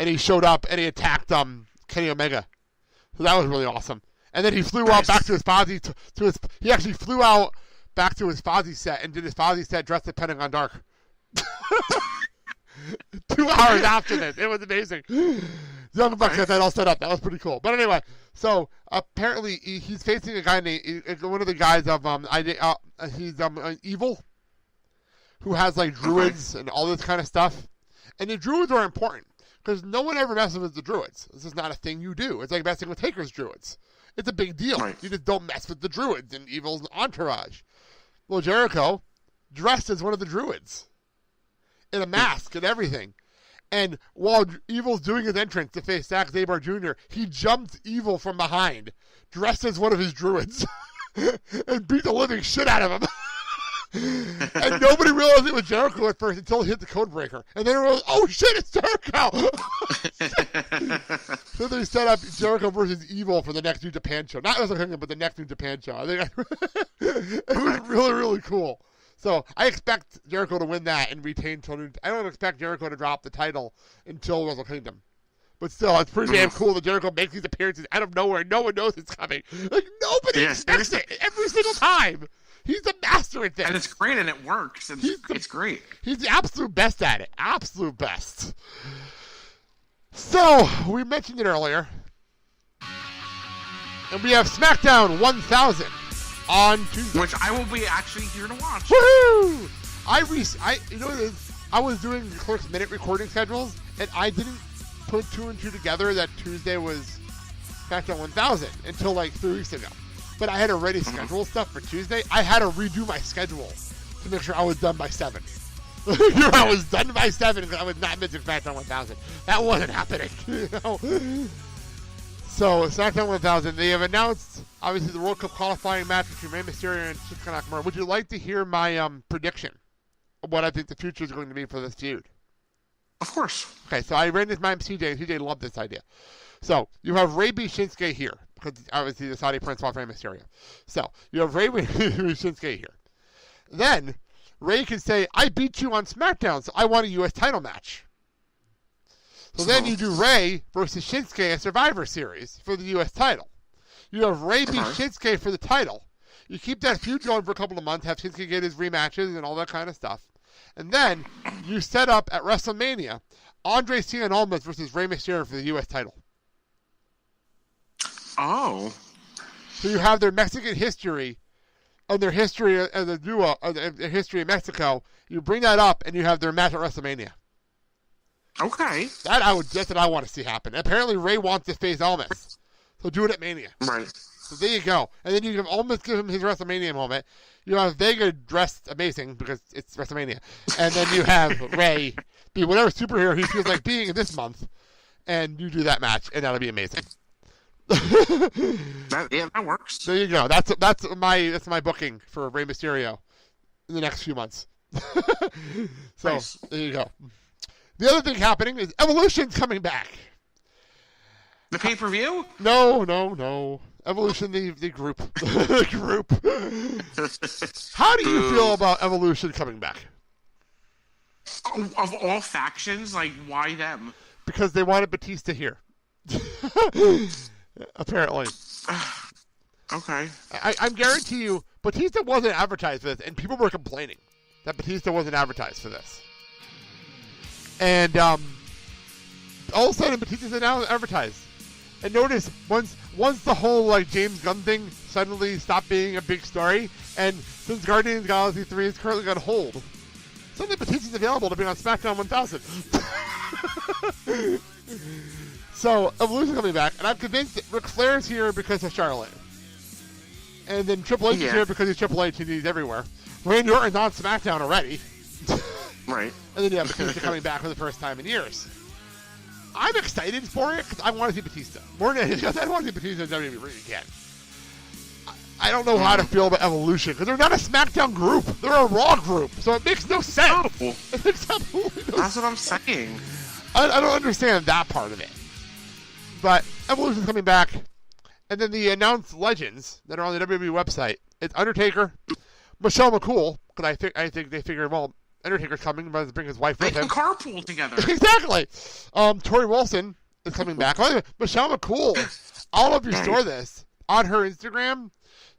and he showed up and he attacked Kenny Omega. So that was really awesome. And then he flew out back to his Fozzy he actually flew out back to his Fozzy set and did his Fozzy set dressed as Pentagon Dark. 2 hours after this. It was amazing. Young Bucks got that all set up. That was pretty cool. But anyway, so apparently he's facing a guy named one of the guys of he's Evil, who has like druids and all this kind of stuff. And the druids are important because no one ever messes with the druids. This is not a thing you do. It's like messing with Taker's druids. It's a big deal. Right. You just don't mess with the druids and Evil's entourage. Well, Jericho dressed as one of the druids in a mask and everything. And while Evil's doing his entrance to face Zack Sabre Jr., he jumped Evil from behind, dressed as one of his druids, and beat the living shit out of him. And nobody realized it was Jericho at first until he hit the code breaker. And then it was, oh shit, it's Jericho! So they set up Jericho versus Evil for the next New Japan show. Not Wrestle Kingdom, but the next New Japan show. I think it was really, really cool. So I expect Jericho to win that and retain Tony. I don't expect Jericho to drop the title until Wrestle Kingdom. But still, it's pretty damn cool that Jericho makes these appearances out of nowhere. No one knows it's coming. Like, nobody expects it every single time. He's the master at this. And it's great, and it works. It's great. He's the absolute best at it. Absolute best. So, we mentioned it earlier. And we have SmackDown 1000 on Tuesday. Which I will be actually here to watch. Woohoo! You know what it is? I was doing the Clerk's Minute recording schedules, and I didn't put 2 and 2 together that Tuesday was SmackDown 1000 until like 3 weeks ago. But I had already scheduled stuff for Tuesday. I had to redo my schedule to make sure I was done by 7. I was done by 7 because I was not missing SmackDown 1000. That wasn't happening. You know? So, SmackDown 1000, they have announced, obviously, the World Cup qualifying match between Rey Mysterio and Shinsuke Nakamura. Would you like to hear my prediction of what I think the future is going to be for this feud? Of course. Okay, so I ran this by CJ, and CJ loved this idea. So, you have Rey beat Shinsuke here, because obviously the Saudi Prince fought Rey Mysterio. So, you have Rey beat Shinsuke here. Then, Rey can say, I beat you on SmackDown, so I want a U.S. title match. So then you do Rey versus Shinsuke at Survivor Series for the U.S. title. You have Rey beat Shinsuke for the title. You keep that feud going for a couple of months, have Shinsuke get his rematches and all that kind of stuff. And then you set up at WrestleMania Andre Cien Almas versus Rey Mysterio for the U.S. title. Oh. So you have their Mexican history and their history as a duo, their history in Mexico. You bring that up and you have their match at WrestleMania. Okay. That's what I want to see happen. Apparently Rey wants to face Almas. So do it at Mania. Right. So there you go. And then you can almost give him his WrestleMania moment. You have Vega dressed amazing because it's WrestleMania. And then you have Rey be whatever superhero he feels like being in this month. And you do that match, and that'll be amazing. that works. There you go. That's my booking for Rey Mysterio in the next few months. So nice. There you go. The other thing happening is Evolution's coming back. The pay-per-view? No. Evolution, the group. The group. How do you feel about Evolution coming back? Of all factions, like, why them? Because they wanted Batista here. Apparently. Okay. I guarantee you, Batista wasn't advertised for this, and people were complaining that Batista wasn't advertised for this. And all of a sudden, Batista's now advertised. And notice, once the whole like James Gunn thing suddenly stopped being a big story, and since Guardians of the Galaxy 3 is currently on hold, suddenly Batista's available to be on SmackDown 1000. So, Evolution coming back, and I'm convinced that Ric Flair's here because of Charlotte. And then Triple H is here because he's Triple H and he's everywhere. Randy Orton's on SmackDown already. Right. And then you have Batista coming back for the first time in years. I'm excited for it because I want to see Batista. More than anything else, I want to see Batista in WWE again. I don't know how to feel about Evolution because they're not a SmackDown group. They're a Raw group. So it makes no sense. Oh. It makes absolutely no That's sense. what I'm saying. I don't understand that part of it. But Evolution's coming back. And then the announced legends that are on the WWE website, it's Undertaker, Michelle McCool, because I think they figured, well, Undertaker's coming, but bring his wife They with can him. carpool together. Exactly. Tori Wilson is coming back. Michelle McCool, all of you saw this on her Instagram.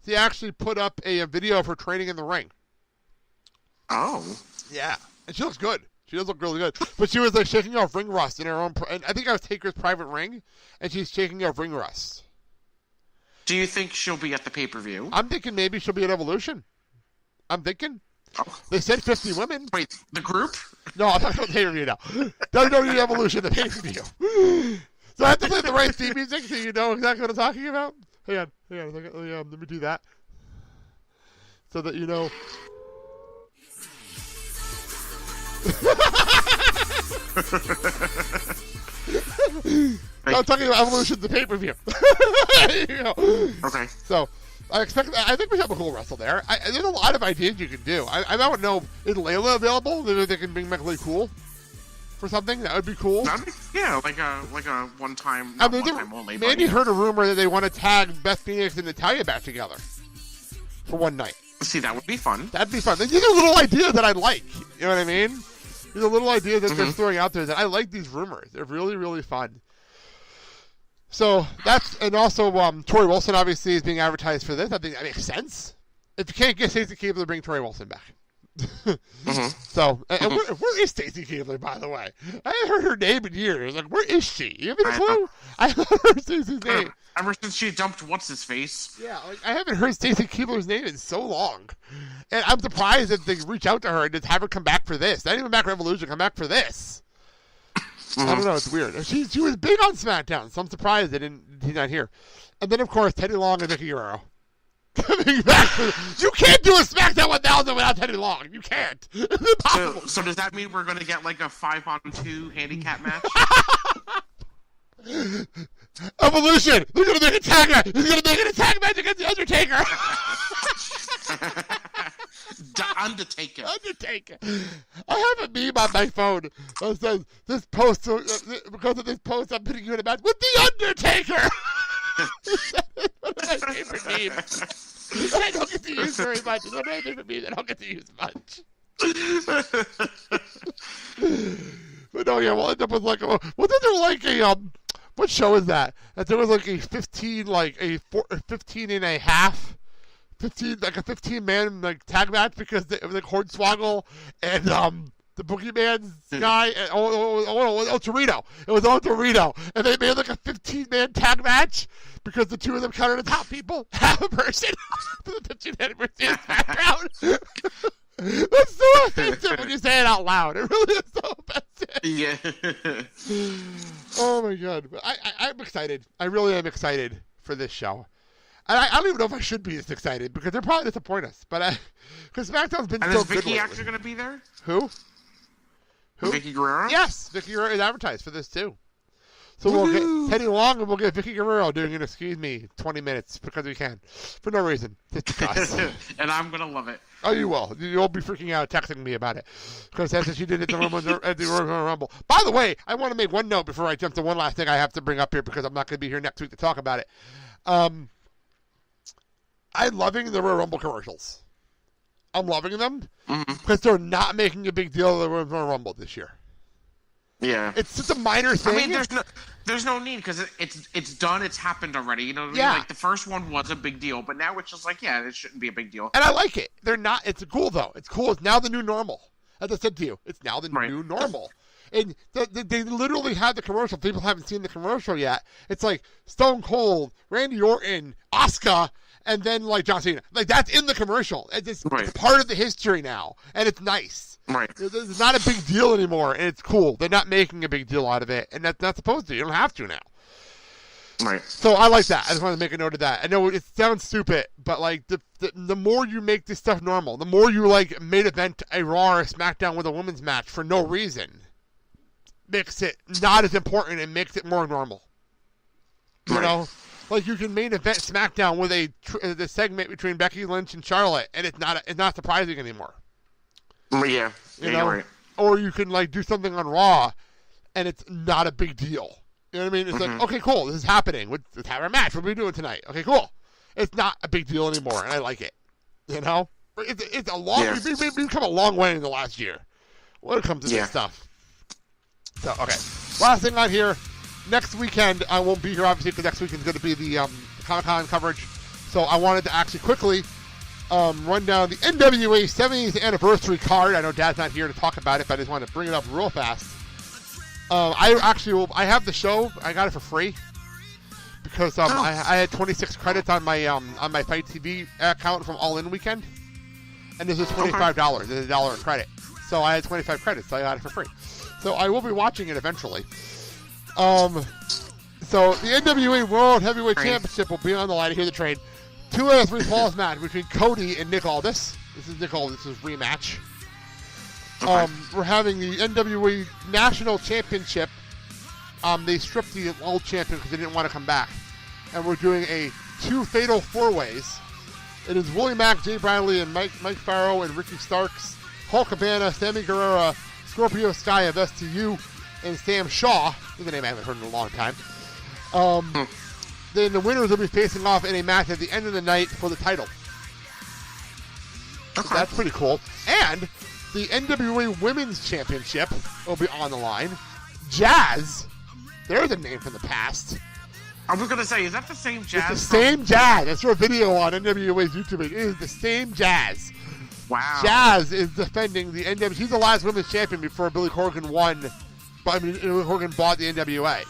She actually put up a video of her training in the ring. Oh. Yeah, and she looks good. She does look really good. But she was like shaking off ring rust in her own. And I think I was Taker's private ring, and she's shaking off ring rust. Do you think she'll be at the pay-per-view? I'm thinking maybe she'll be at Evolution. I'm thinking. Oh. They said 50 women. Wait, the group? No, I'm talking about the pay-per-view now. WWE Evolution, the pay-per-view. So I have to play the right theme music so you know exactly what I'm talking about. Hang on. Let me do that. So that you know. I'm talking about Evolution, the pay-per-view. There you go. Okay. So, I think we have a cool wrestle there. There's a lot of ideas you can do. I don't know, is Layla available? Maybe they can bring back really cool for something. That would be cool. Yeah, like a one-time, I mean, one-time only. Mandy heard a rumor that they want to tag Beth Phoenix and Natalya back together for one night. See, that would be fun. That'd be fun. These are little ideas that I like. You know what I mean? These are little ideas that they're throwing out there that I like. These rumors. They're really, really fun. So that's, and also Tori Wilson obviously is being advertised for this. I think that makes sense. If you can't get Stacey Keibler, bring Tori Wilson back. So, and where is Stacey Keibler, by the way? I haven't heard her name in years. Like, where is she? You have any clue? I haven't heard Stacey's name. Ever since she dumped what's-his-face. Yeah, like, I haven't heard Stacey Keibler's name in so long. And I'm surprised that they reach out to her and just have her come back for this. Not even back for Evolution, come back for this. I don't know, it's weird. She was big on SmackDown, so I'm surprised he's not here. And then, of course, Teddy Long and Vicky Guerrero. Coming back. You can't do a SmackDown 1000 without Teddy Long. You can't. It's impossible. So does that mean we're going to get like a 5-on-2 handicap match? Evolution. They're going to make a tag match. He's going to make an attack match against the Undertaker. Undertaker. I have a meme on my phone that says, "This post, because of this post, I'm putting you in a match with the Undertaker." One of my favorite memes. I don't get to use very much. It's one of my favorite memes I don't get to use much. But no, yeah, we'll end up with like wasn't there like a what show is that? That there was like a 15 and a half. 15-man like tag match because it was like Hornswoggle and the Boogeyman's guy and Torito. It was on Torito, and they made like a 15-man tag match because the two of them counted as top people, half a person for the 15th anniversary of SmackDown. That's so offensive when you say it out loud. It really is so offensive. Yeah. Oh my god, but I'm excited. I really am excited for this show. And I don't even know if I should be this excited because they'll probably disappoint us. But because SmackDown's been so good. And is Vicky actually going to be there? Who? Vicky Guerrero? Yes, Vicky Guerrero is advertised for this too. So we'll get Teddy Long and we'll get Vicky Guerrero doing an excuse me 20 minutes because we can. For no reason. Just because. And I'm going to love it. Oh, you will. You'll be freaking out texting me about it. Because that's what she did at the Royal Rumble. By the way, I want to make one note before I jump to one last thing I have to bring up here because I'm not going to be here next week to talk about it. I'm loving the Royal Rumble commercials. I'm loving them because they're not making a big deal of the Royal Rumble this year. Yeah, it's just a minor thing. I mean, there's no need because it's done. It's happened already. You know what I mean? Like the first one was a big deal, but now it's just like, yeah, it shouldn't be a big deal. And I like it. They're not. It's cool though. It's cool. It's now the new normal. As I said to you, it's now the new normal. And they literally have the commercial. People haven't seen the commercial yet. It's like Stone Cold, Randy Orton, Asuka, and then like John Cena. Like that's in the commercial. It's part of the history now, and it's nice. Right. It's not a big deal anymore, and it's cool. They're not making a big deal out of it, and that's not supposed to. You don't have to now. Right. So I like that. I just want to make a note of that. I know it sounds stupid, but like the more you make this stuff normal, the more you like main event a Raw or a SmackDown with a women's match for no reason, makes it not as important and makes it more normal. You know, like you can main event SmackDown with the segment between Becky Lynch and Charlotte, and it's not surprising anymore. Yeah, you know? Right. Or you can like do something on Raw, and it's not a big deal. You know what I mean? It's like, okay, cool, this is happening. Let's have our match. What are we doing tonight? Okay, cool. It's not a big deal anymore, and I like it. You know, it's a long. We've come a long way in the last year. when it comes to this stuff. So, okay. Last thing on here. Next weekend, I won't be here, obviously, because next weekend is going to be the Comic-Con coverage. So I wanted to actually quickly run down the NWA 70th anniversary card. I know Dad's not here to talk about it, but I just wanted to bring it up real fast. I have the show. I got it for free because I had 26 credits on my Fight TV account from All In Weekend, and this is $25. This is $1 credit. So I had 25 credits, so I got it for free. So I will be watching it eventually. So the NWA World Heavyweight Championship will be on the line. Here the train. 2 out of 3 falls match between Cody and Nick Aldis. This is Nick Aldis' rematch. We're having the NWA National Championship. They stripped the old champion because they didn't want to come back. And we're doing 2 fatal 4-ways. It is Willie Mack, Jay Bradley, and Mike Farrow, and Ricky Starks, Hulk Cabana, Sammy Guerrero, Scorpio Sky of STU, and Sam Shaw. This is a name I haven't heard in a long time. Then the winners will be facing off in a match at the end of the night for the title. So that's pretty cool. And the NWA Women's Championship will be on the line. Jazz. There's a name from the past. I was going to say, is that the same Jazz? It's the same Jazz. That's a video on NWA's YouTube. It is the same Jazz. Wow. Jazz is defending the NWA. She's the last women's champion before Billy Corgan won. Billy Corgan bought the NWA.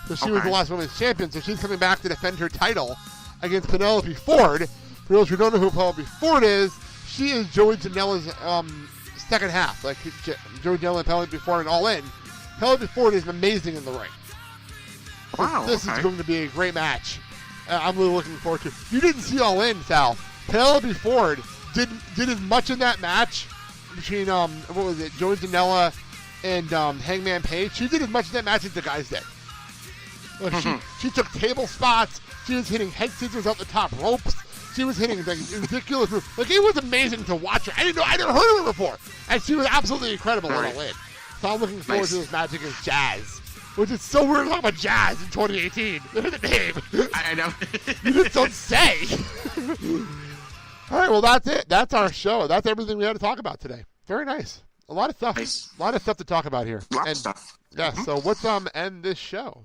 So she was the last women's champion. So she's coming back to defend her title against Penelope Ford. For those who don't know who Penelope Ford is, she is Joey Janela's second half. Like Joey Janela and Penelope Ford and All In. Penelope Ford is amazing in the ring. Wow. This is going to be a great match. I'm really looking forward to it. You didn't see All In, Sal. Penelope Ford did as much in that match between Joey Janela and Hangman Page. She did as much in that match as the guys did. Like she took table spots. She was hitting head scissors out the top ropes. She was hitting like ridiculous moves. Like it was amazing to watch her. I never heard of her before, and she was absolutely incredible in All In. So I'm looking forward to this match against Jazz, which is so weird to talk about Jazz in 2018. Look at the name. I know. You just don't say. All right, well that's it. That's our show. That's everything we had to talk about today. Very nice. A lot of stuff. Nice. A lot of stuff to talk about here. A lot of stuff. Yeah. So what's end this show?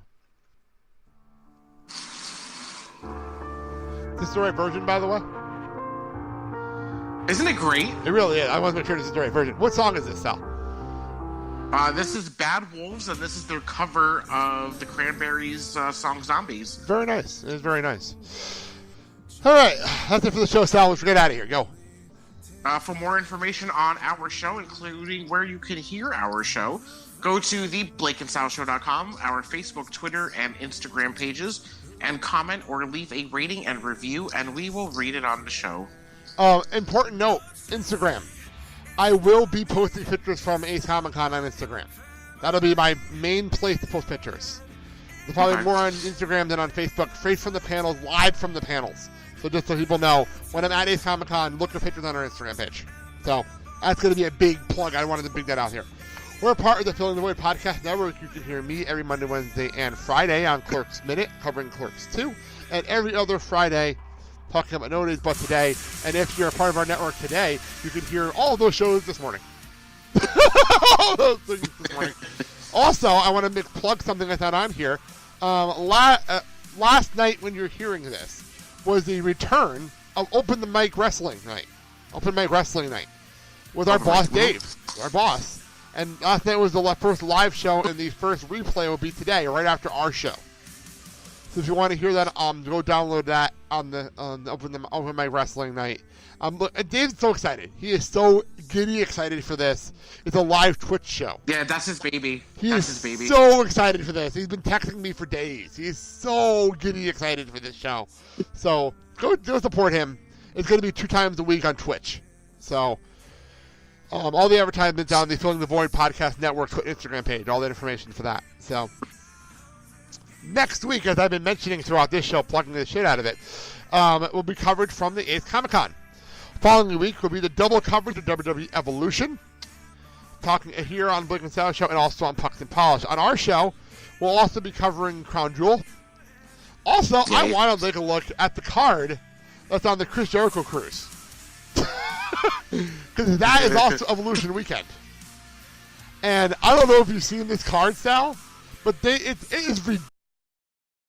Is this the right version, by the way? Isn't it great? It really is. I want to make sure this is the right version. What song is this, Sal? This is Bad Wolves, and this is their cover of the Cranberries' song Zombies. Very nice. It is very nice. All right. That's it for the show, Sal. Let's get out of here. Go. For more information on our show, including where you can hear our show, go to the BlakeandSalShow.com, our Facebook, Twitter, and Instagram pages, and comment or leave a rating and review, and we will read it on the show. Important note, Instagram. I will be posting pictures from Ace Comic Con on Instagram. That'll be my main place to post pictures. There's probably more on Instagram than on Facebook. Straight from the panels, live from the panels. So just so people know, when I'm at Ace Comic Con, look for pictures on our Instagram page. So that's going to be a big plug. I wanted to bring that out here. We're a part of the Filling the Void Podcast Network. You can hear me every Monday, Wednesday, and Friday on Clerks Minute, covering Clerks 2, and every other Friday talking about No Days But Today. And if you're a part of our network today, you can hear all of those shows this morning. All those things this morning. Also, I want to plug something that's not on here. Last night when you're hearing this was the return of Open the Mic Wrestling Night. Open Mic Wrestling Night with our boss, Dave. Our boss. And last night was the first live show, and the first replay will be today, right after our show. So if you want to hear that, go download that on the Open Mic Wrestling Night. Dave's so excited. He is so giddy excited for this. It's a live Twitch show. Yeah, that's his baby. That's his baby. So excited for this. He's been texting me for days. He's so giddy excited for this show. So go support him. It's going to be 2 times a week on Twitch. So all the advertisements on the Filling the Void Podcast Network Instagram page. All the information for that. So next week, as I've been mentioning throughout this show, plugging the shit out of it, will be covered from the 8th Comic Con. Following week will be the double coverage of WWE Evolution, talking here on Blake and Sal Show and also on Pucks and Polish. On our show, we'll also be covering Crown Jewel. Also, I want to take a look at the card that's on the Chris Jericho cruise. Because that is also Evolution weekend. And I don't know if you've seen this card, Sal, but it is ridiculous.